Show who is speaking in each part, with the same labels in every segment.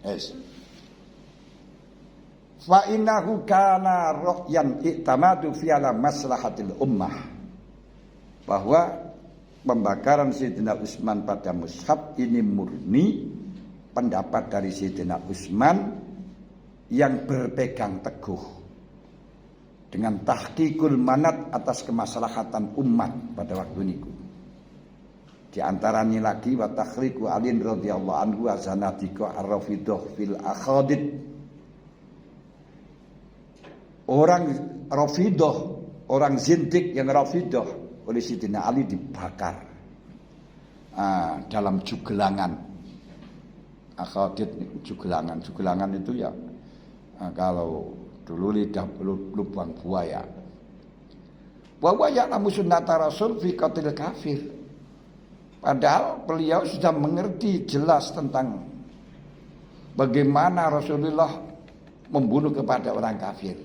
Speaker 1: Yes. Fa innahu kana ra'yan i'tamadu fi ala maslahatil ummah. Bahwa pembakaran Sayyidina Utsman pada mushaf ini murni pendapat dari Sayyidina Utsman yang berpegang teguh dengan tahqiqul manat atas kemaslahatan umat pada waktu itu. Di antaranya lagi wa takhriqu Ali radhiyallahu anhu wa zanatiqa ar-rafidah fil akhadid. Orang Rafidah, orang zindik yang Rafidah oleh Sayyidina Ali dibakar dalam jugelangan. Akhadid jugelangan. Jugelangan itu ya kalau dulu lidah lubang buaya. Bahwa ya'lamu sunnata Rasul fi qatil kafir. Padahal beliau sudah mengerti jelas tentang bagaimana Rasulullah membunuh kepada orang kafir.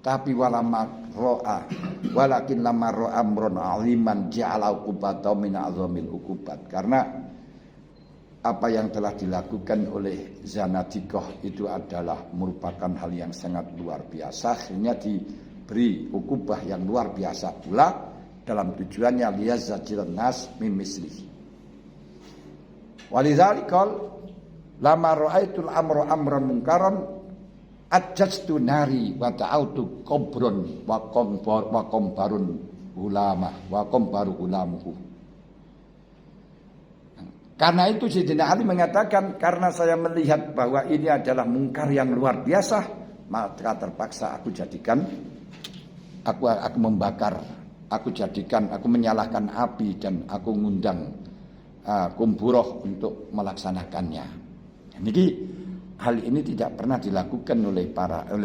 Speaker 1: Tapi walakin lama ro'a amrun aliman ja'ala uqubata min azamil uqubat. Karena apa yang telah dilakukan oleh Zanadiqah itu adalah merupakan hal yang sangat luar biasa. Akhirnya diberi ukubah yang luar biasa pula dalam tujuannya liyazzajirun nas min mislihi. Walidzalika lama ra'aitul amra amran munkaran ajjastu nari wa ta'autu qabron wa qambarun ulama wa qambaru ulamuhu. Karena itu Sayyidina Ali mengatakan, karena saya melihat bahwa ini adalah mungkar yang luar biasa, maka terpaksa aku jadikan aku membakar, aku menyalakan api dan aku ngundang kumburoh untuk melaksanakannya. Jadi hal ini tidak pernah dilakukan oleh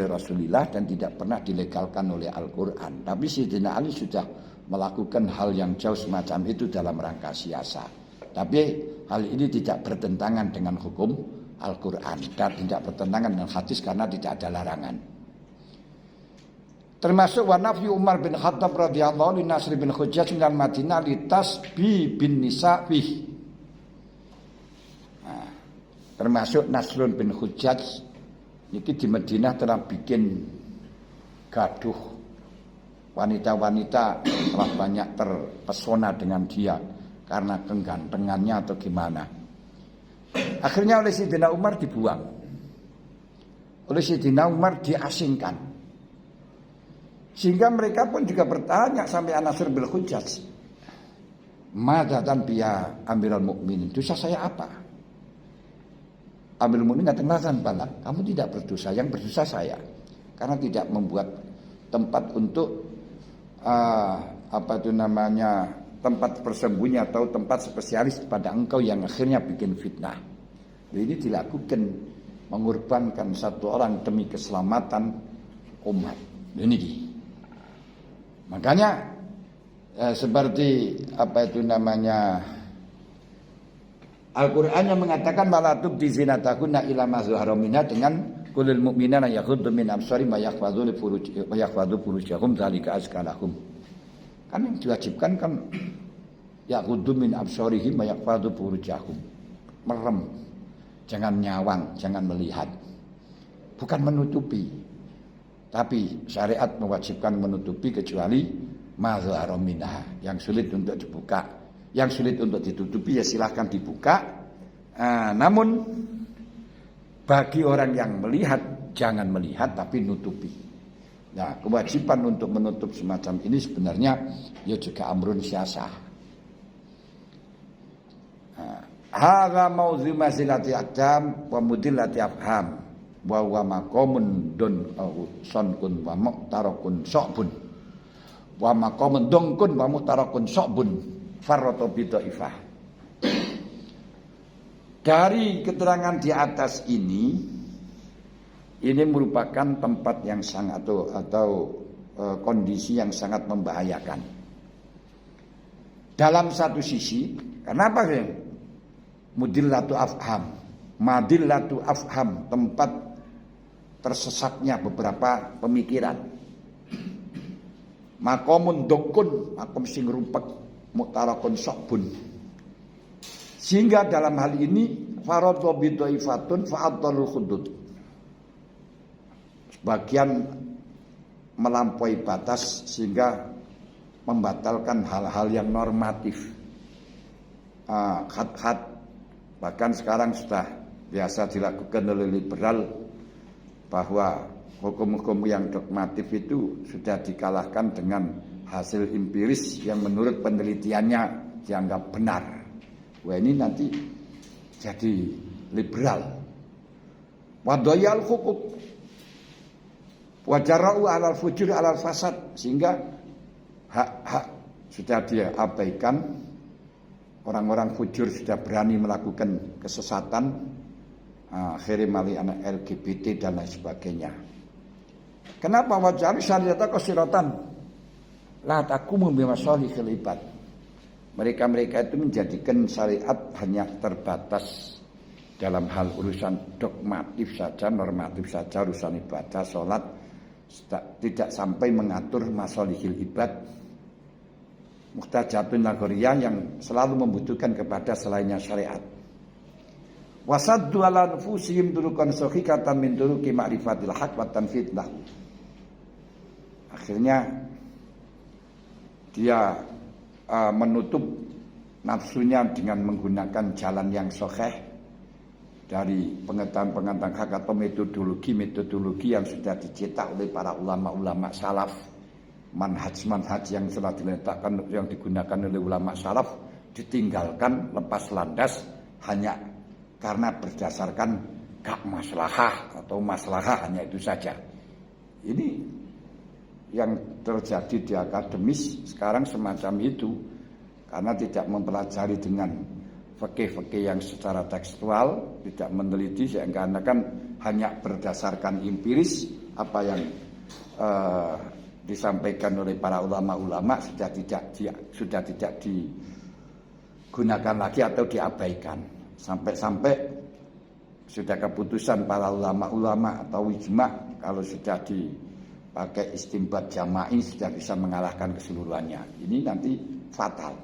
Speaker 1: Rasulullah dan tidak pernah dilegalkan oleh Al-Quran. Tapi Sayyidina Ali sudah melakukan hal yang jauh semacam itu dalam rangka siasa. Tapi hal ini tidak bertentangan dengan hukum Al-Quran dan tidak bertentangan dengan hadis karena tidak ada larangan. Termasuk wa nafyu Umar bin Khattab radhiyallahu anhu Nasr bin Hujjaj minal Madinah li tasbi bin nisa bih. Termasuk Nasrun bin Hujjaj ini di Madinah telah bikin gaduh. Wanita-wanita telah banyak terpesona dengan dia karena kegantengannya atau gimana. Akhirnya oleh Sayyidina Umar dibuang. Oleh Sayyidina Umar diasingkan. Sehingga mereka pun juga bertanya sampai Nasr bin Hujjaj, "Madzatan biya Amirul Mukminin? Dosa saya apa?" Amirul Mukminin katakan, "Balak, kamu tidak berdosa, yang berdosa saya. Karena tidak membuat tempat untuk tempat persembunyi atau tempat spesialis pada engkau yang akhirnya bikin fitnah." Ini dilakukan mengorbankan satu orang demi keselamatan umat. Ini. Makanya seperti Al-Qur'an yang mengatakan wala tubdi zinatakunna ila ma zahara minha dengan kulil mu'minina yaghuddu min absarihim wa yahfadzu furujahum dzalika azka lahum. Kan yang diwajibkan kan yaghuddu min absarihim wa yahfadzu furujahum. Merem, jangan nyawang, jangan melihat. Bukan menutupi. Tapi syariat mewajibkan menutupi kecuali ma zahara minha, yang sulit untuk dibuka. Yang sulit untuk ditutupi ya silahkan dibuka. Namun bagi orang yang melihat jangan melihat tapi nutupi. Nah, kewajiban untuk menutup semacam ini sebenarnya ya juga amrun syasah. Hadza mauzi mazilati aqdam wa mudillati afham wa huwa maqamun dun sonkun wa muqtarakun sa'bun wa maqamun dongkun wa muqtarakun sa'bun farroto bidoifah. Dari keterangan di atas ini merupakan tempat yang sangat atau kondisi yang sangat membahayakan. Dalam satu sisi, kenapa ya? Mudillatu afham, madillatu afham, tempat tersesatnya beberapa pemikiran. Makomun dokun, makom sing rumpek, mutarakun sokbun. Sehingga dalam hal ini faradha bidhaifatun fa'adhalul hudud. Sebagian melampaui batas sehingga membatalkan hal-hal yang normatif. Khat-khat bahkan sekarang sudah biasa dilakukan oleh liberal bahwa hukum-hukum yang dogmatif itu sudah dikalahkan dengan hasil empiris yang menurut penelitiannya dianggap benar. Wah, ini nanti jadi liberal. Wadayal hukuk wajarau alal fujur alal fasad, sehingga hak-hak sudah dia abaikan. Orang-orang fujur sudah berani melakukan kesesatan, khirimali anak LGBT dan lain sebagainya. Kenapa wajar syariatnya qasiratan la taqumu bimasalihil ibad. Mereka itu menjadikan syariat hanya terbatas dalam hal urusan dogmatif saja, normatif saja, urusan ibadah, sholat, tidak sampai mengatur masalihil ibad. Muhtajatun nagoriyah yang selalu membutuhkan kepada selainnya syariat. Wasaddu ala nufusihim turukan sahihatan min turuki ma'rifatil haq wa tanfid lahu. Akhirnya dia menutup nafsunya dengan menggunakan jalan yang sahih dari pengetahuan hak atau metodologi yang sudah dicetak oleh para ulama-ulama salaf. Manhaj yang telah diletakkan, yang digunakan oleh ulama salaf ditinggalkan lepas landas hanya karena berdasarkan gak maslahah atau maslahah, hanya itu saja. Ini yang terjadi di akademis sekarang semacam itu, karena tidak mempelajari dengan fikih-fikih yang secara tekstual, tidak meneliti, sehingga kan hanya berdasarkan empiris apa yang disampaikan oleh para ulama-ulama sudah tidak digunakan lagi atau diabaikan. Sampai sudah keputusan para ulama-ulama atau ijma, kalau sudah dipakai istinbat jama'i sudah bisa mengalahkan keseluruhannya. Ini nanti fatal.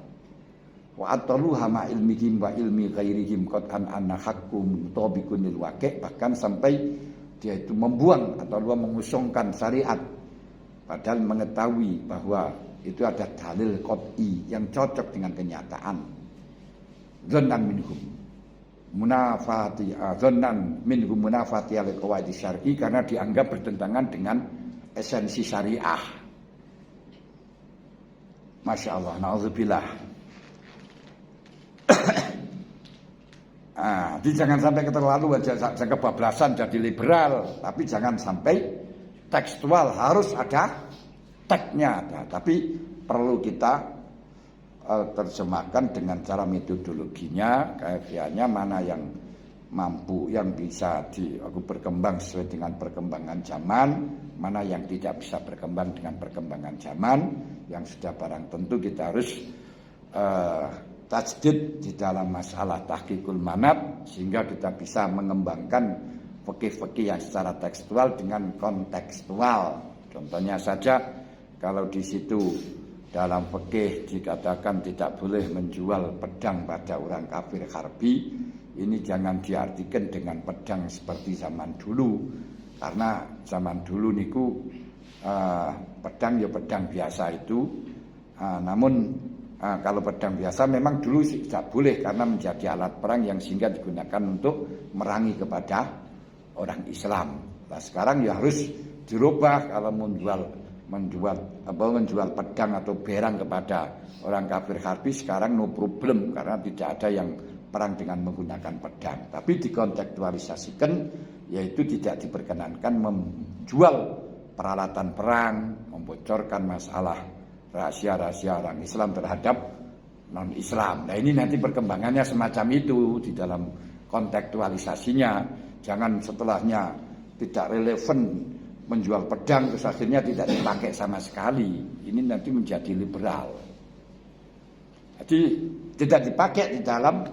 Speaker 1: Wa atalu hama ilmihim wa ilmi ghairihim qad anna haqqum mutabiqunil waqi', bahkan sampai dia itu membuang atau mengusungkan syariat padahal mengetahui bahwa itu ada dalil qat'i yang cocok dengan kenyataan. Dzannan minhum munafati dzannan minhum munafati al-qawaid syar'i, karena dianggap bertentangan dengan esensi syariah. Masya Allah, na'udzubillah. Jadi jangan sampai keterlaluan, jangan kebablasan jadi liberal, tapi jangan sampai tekstual, harus ada teksnya, tapi perlu kita terjemahkan dengan cara metodologinya, kaifiahnya, mana yang mampu, yang bisa berkembang sesuai dengan perkembangan zaman, mana yang tidak bisa berkembang dengan perkembangan zaman, yang sudah barang tentu kita harus tajdid di dalam masalah tahqiqul manat, sehingga kita bisa mengembangkan fikih-fikih yang secara tekstual dengan kontekstual. Contohnya saja, kalau di situ dalam fikih dikatakan tidak boleh menjual pedang pada orang kafir harbi, ini jangan diartikan dengan pedang seperti zaman dulu, karena zaman dulu niku pedang ya pedang biasa itu. Namun kalau pedang biasa memang dulu tidak boleh karena menjadi alat perang yang sehingga digunakan untuk merangi kepada orang Islam. Nah, sekarang ya harus dirubah, kalau menjual pedang atau berang kepada orang kafir harbi sekarang no problem, karena tidak ada yang perang dengan menggunakan pedang. Tapi dikontekstualisasikan, yaitu tidak diperkenankan menjual peralatan perang, membocorkan masalah rahasia-rahasia orang Islam terhadap non-Islam. Nah, ini nanti perkembangannya semacam itu di dalam kontekstualisasinya. Jangan setelahnya tidak relevan menjual pedang terus akhirnya tidak dipakai sama sekali. Ini nanti menjadi liberal. Jadi tidak dipakai di dalam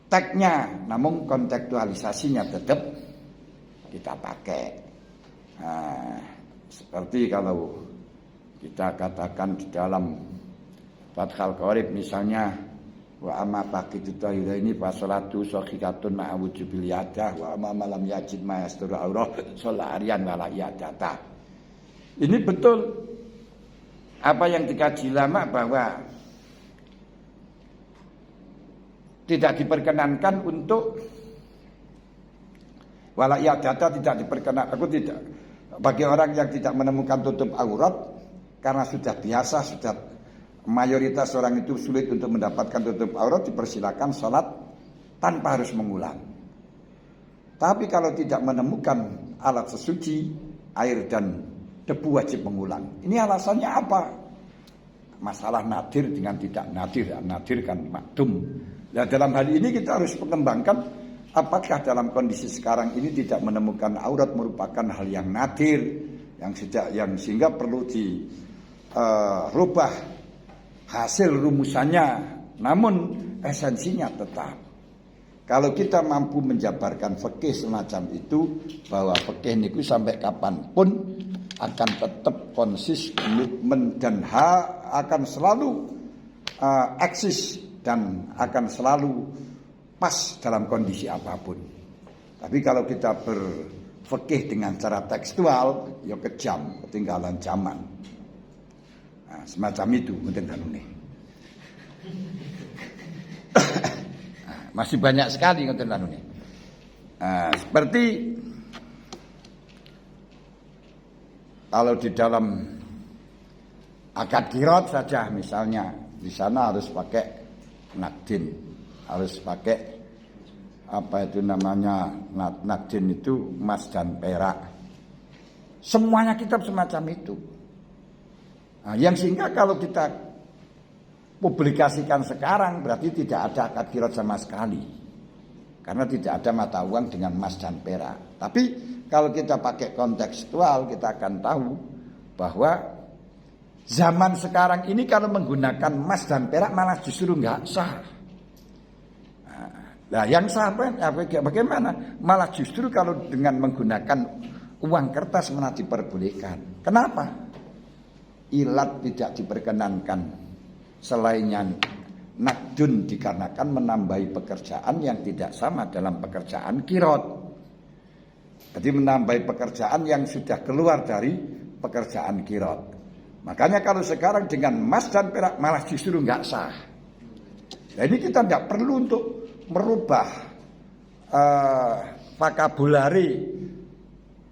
Speaker 1: teksnya, namun kontekstualisasinya tetap kita pakai. Nah, seperti kalau kita katakan di dalam Fathul Qorib misalnya, Wa amma baqitu tahiraini fa salatu sahihhatun ma'a wujubil yadah wa amma malam yajid ma yasturu aurah sholarian wala yadata. Ini betul apa yang dikaji lama bahwa tidak diperkenankan untuk wala yadata, tidak diperkenankan. Aku tidak, bagi orang yang tidak menemukan tutup aurat karena sudah biasa, sudah mayoritas orang itu sulit untuk mendapatkan tutup aurat, dipersilakan sholat tanpa harus mengulang. Tapi kalau tidak menemukan alat sesuci, air dan debu wajib mengulang. Ini alasannya apa? Masalah nadir dengan tidak nadir. Nadir kan makdum. Nah, dalam hal ini kita harus mengembangkan apakah dalam kondisi sekarang ini tidak menemukan aurat merupakan hal yang nadir, yang sehingga perlu dirubah hasil rumusannya, namun esensinya tetap. Kalau kita mampu menjabarkan fikih semacam itu, bahwa fikih niku sampai kapanpun akan tetap konsis, komitmen dan akan selalu eksis dan akan selalu pas dalam kondisi apapun. Tapi kalau kita berfikih dengan cara tekstual, ya kejam, ketinggalan zaman. Nah, semacam itu mungkin kanune. Masih banyak sekali ngoten kanune. Seperti kalau di dalam akad kirot saja misalnya, di sana harus pakai nakdin, harus pakai apa itu namanya, nakdin itu emas dan perak. Semuanya kitab semacam itu. Nah, yang sehingga kalau kita publikasikan sekarang berarti tidak ada akad kirot sama sekali, karena tidak ada mata uang dengan emas dan perak. Tapi kalau kita pakai kontekstual, kita akan tahu bahwa zaman sekarang ini kalau menggunakan emas dan perak malah justru nggak sah. Nah, yang sah bagaimana? Malah justru kalau dengan menggunakan uang kertas malah diperbolehkan. Kenapa? Ilat tidak diperkenankan selainnya nakdun dikarenakan menambahi pekerjaan yang tidak sama dalam pekerjaan kirot. Jadi menambahi pekerjaan yang sudah keluar dari pekerjaan kirot. Makanya kalau sekarang dengan emas dan perak malah justru nggak sah. Nah, ini kita tidak perlu untuk merubah vokabulari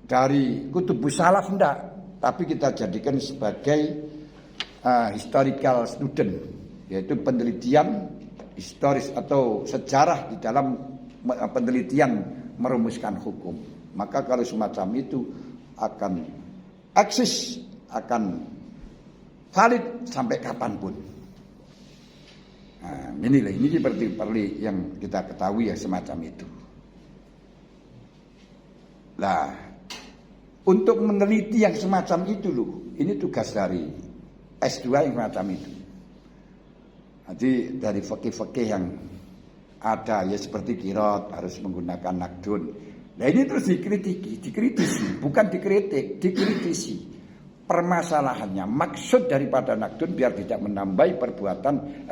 Speaker 1: dari kutubus salaf, enggak. Tapi kita jadikan sebagai historical student, yaitu penelitian historis atau sejarah di dalam penelitian merumuskan hukum. Maka kalau semacam itu akan eksis, akan valid sampai kapanpun. Nah, ini seperti yang kita ketahui ya semacam itu. Nah, untuk meneliti yang semacam itu loh, ini tugas dari S2 yang semacam itu. Jadi dari fikih-fikih yang ada ya seperti kirot harus menggunakan nakdun. Nah ini terus dikritisi, bukan dikritik, dikritisi. Permasalahannya, maksud daripada nakdun biar tidak menambahi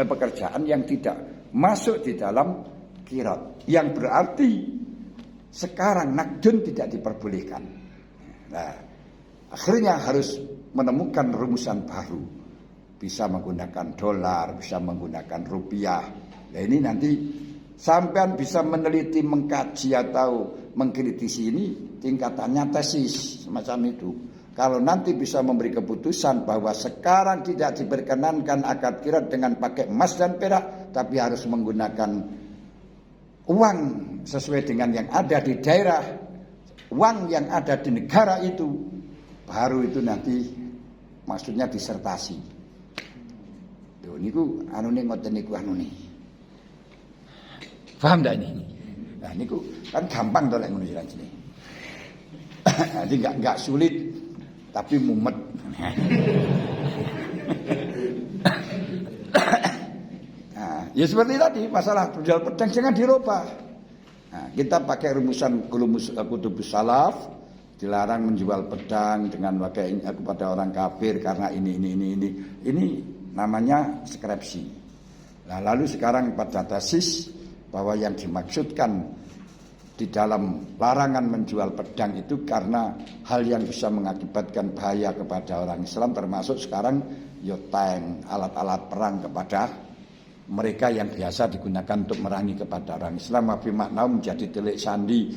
Speaker 1: pekerjaan yang tidak masuk di dalam kirot. Yang berarti sekarang nakdun tidak diperbolehkan. Nah, akhirnya harus menemukan rumusan baru. Bisa menggunakan dolar, bisa menggunakan rupiah. Nah ini nanti sampean bisa meneliti, mengkaji atau mengkritisi ini tingkatannya tesis semacam itu. Kalau nanti bisa memberi keputusan bahwa sekarang tidak diperkenankan akad kirot dengan pakai emas dan perak, tapi harus menggunakan uang sesuai dengan yang ada di daerah, uang yang ada di negara itu, baru itu nanti maksudnya disertasi. Loh niku anune ngoten niku anune. Paham ndak ini? Nah niku kan gampang to lek ngono jenenge. Jadi enggak sulit tapi mumet. Nah, ya seperti tadi masalah jual pedang jangan dirubah. Nah, kita pakai rumusan kutubus salaf, dilarang menjual pedang dengan pakainya kepada orang kafir karena ini. Ini namanya skripsi. Nah, lalu sekarang pada tesis bahwa yang dimaksudkan di dalam larangan menjual pedang itu karena hal yang bisa mengakibatkan bahaya kepada orang Islam, termasuk sekarang tank, alat-alat perang kepada mereka yang biasa digunakan untuk merangi kepada orang Islam. Tapi makna menjadi telik sandi